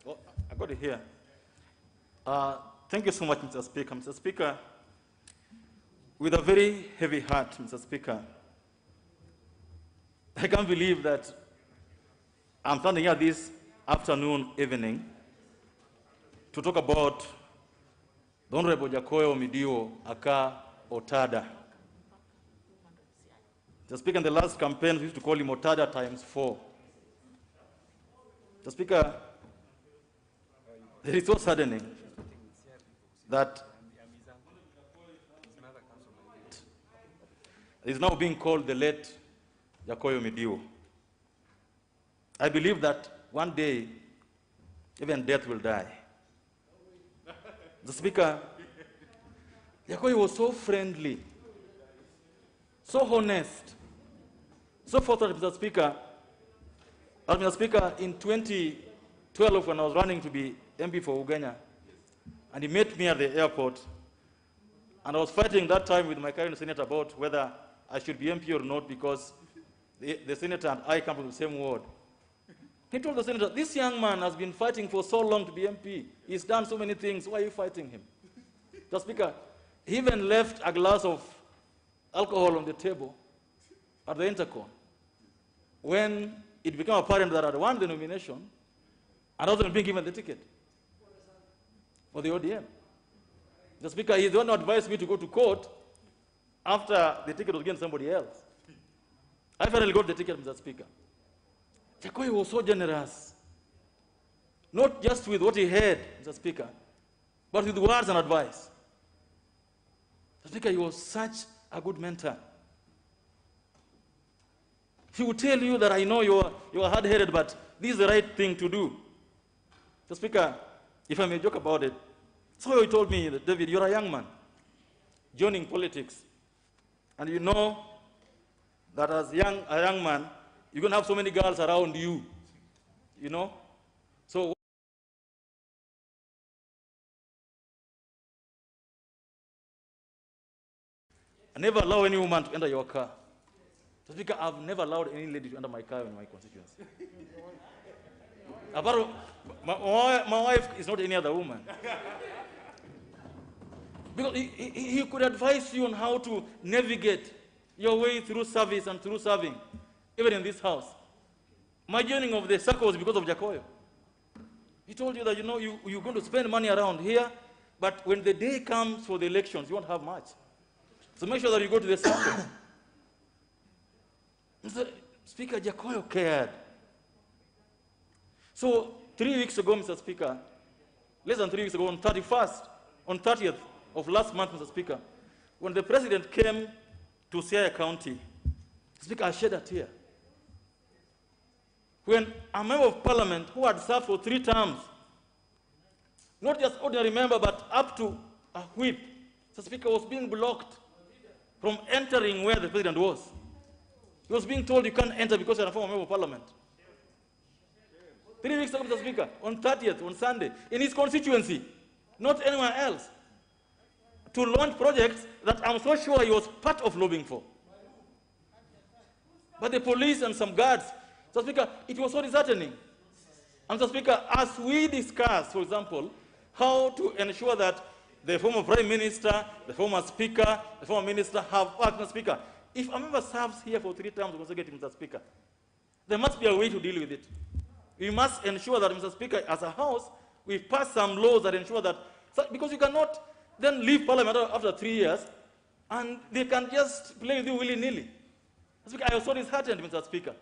Oh, I got it here. Thank you so much, Mr. Speaker. Mr. Speaker, with a very heavy heart, Mr. Speaker, I can't believe that I'm standing here this afternoon, evening, to talk about the Honorable Jakoyo Midiwo Aka Otada. Mr. Speaker, in the last campaign, we used to call him Otada times 4. Mr. Speaker, it is so saddening that is now being called the late Jakoyo Midiwo. I believe that one day, even death will die. The Speaker, Jakoyo was so friendly, so honest, so forthright, Mr. Speaker. Mr. Speaker, in 2012, when I was running to be MP for Ugenya, and he met me at the airport, and I was fighting that time with my current senator about whether I should be MP or not, because the senator and I come from the same ward. He told the senator, this young man has been fighting for so long to be MP. He's done so many things. Why are you fighting him? Mr. Speaker, he even left a glass of alcohol on the table at the intercom when it became apparent that I had won the nomination and I wasn't being given the ticket for the ODM. Mr. Speaker, he's the one who advised me to go to court after the ticket was given to somebody else. I finally got the ticket, Mr. Speaker. Jakoyo was so generous, not just with what he had, Mr. Speaker, but with words and advice. Mr. Speaker, he was such a good mentor. He would tell you that I know you are hard-headed, but this is the right thing to do. Mr. Speaker, if I may joke about it, so he told me that, David, you're a young man joining politics, and you know that as a young man, you're going to have so many girls around you, you know? So I never allow any woman to enter your car. So Speaker, I've never allowed any lady to enter my car in my constituency. Apart my wife is not any other woman. Because he could advise you on how to navigate your way through service and through serving, even in this house. My joining of the circle was because of Jakoyo. He told you that, you know, you're going to spend money around here, but when the day comes for the elections, you won't have much. So make sure that you go to the circle. Mr. Speaker, Jakoyo cared. So 3 weeks ago, Mr. Speaker, less than 3 weeks ago, on 30th of last month, Mr. Speaker, when the president came to Siaya County, Speaker, I shed a tear. When a member of parliament who had served for 3 terms, not just ordinary member, but up to a whip, Mr. Speaker, was being blocked from entering where the president was. He was being told you can't enter because you're a former member of parliament. 3 weeks ago, Mr. Speaker, on 30th, on Sunday, in his constituency, not anywhere else, to launch projects that I'm so sure he was part of lobbying for. But the police and some guards, Mr. Speaker, it was so disheartening. And Mr. Speaker, as we discuss, for example, how to ensure that the former Prime Minister, the former Speaker, the former Minister have worked, Mr. Speaker, if a member serves here for 3 terms consecutive, Mr. Speaker, there must be a way to deal with it. We must ensure that, Mr. Speaker, as a House, we pass some laws that ensure that, because you cannot then leave Parliament after 3 years, and they can just play with you willy-nilly. Mr. Speaker, I was so disheartened, Mr. Speaker.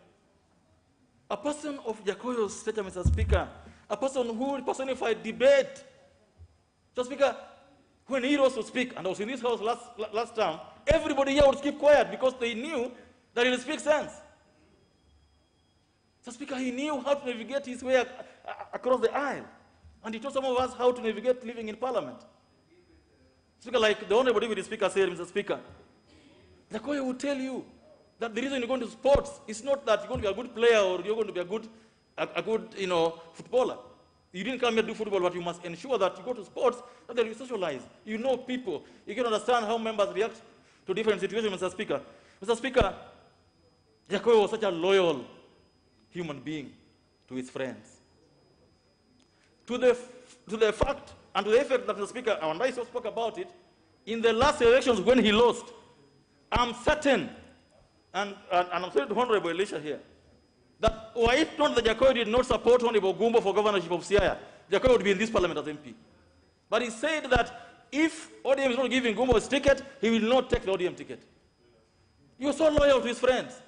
A person of Jakoyo's stature, Mr. Speaker, a person who personified debate. Mr. Speaker, when he rose to speak, and I was in this house last term, everybody here would keep quiet because they knew that he would speak sense. Mr. Speaker, he knew how to navigate his way across the aisle. And he taught some of us how to navigate living in Parliament. Speaker, like the Honorable Deputy Speaker said, Mr. Speaker, Jakoyo will tell you that the reason you're going to sports is not that you're going to be a good player or you're going to be a good footballer. You didn't come here to do football, but you must ensure that you go to sports, that you socialize. You know people. You can understand how members react to different situations, Mr. Speaker. Mr. Speaker, Jakoyo was such a loyal human being to his friends. to the fact and to the effect that the Speaker, and I spoke about it, in the last elections when he lost, I'm certain, and I'm saying to Honorable Elisha here, that if not the Jakoyo did not support Honorable Gumbo for governorship of Siaya, Jakoyo would be in this parliament as MP. But he said that if ODM is not giving Gumbo his ticket, he will not take the ODM ticket. You're so loyal to his friends.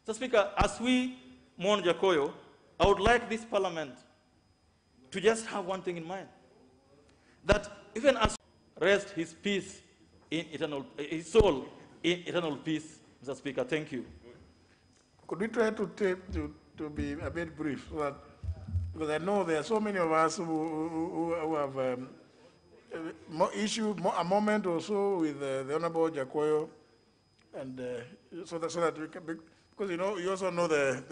Mr. Speaker, as we mourn Jakoyo, I would like this parliament to just have one thing in mind, that even as rest his peace in eternal, his soul in eternal peace. Mr. Speaker, thank you. Could we try to be a bit brief, so that, because I know there are so many of us who have a moment or so with the Honorable Jakoyo, and so that we can, because you know, you also know the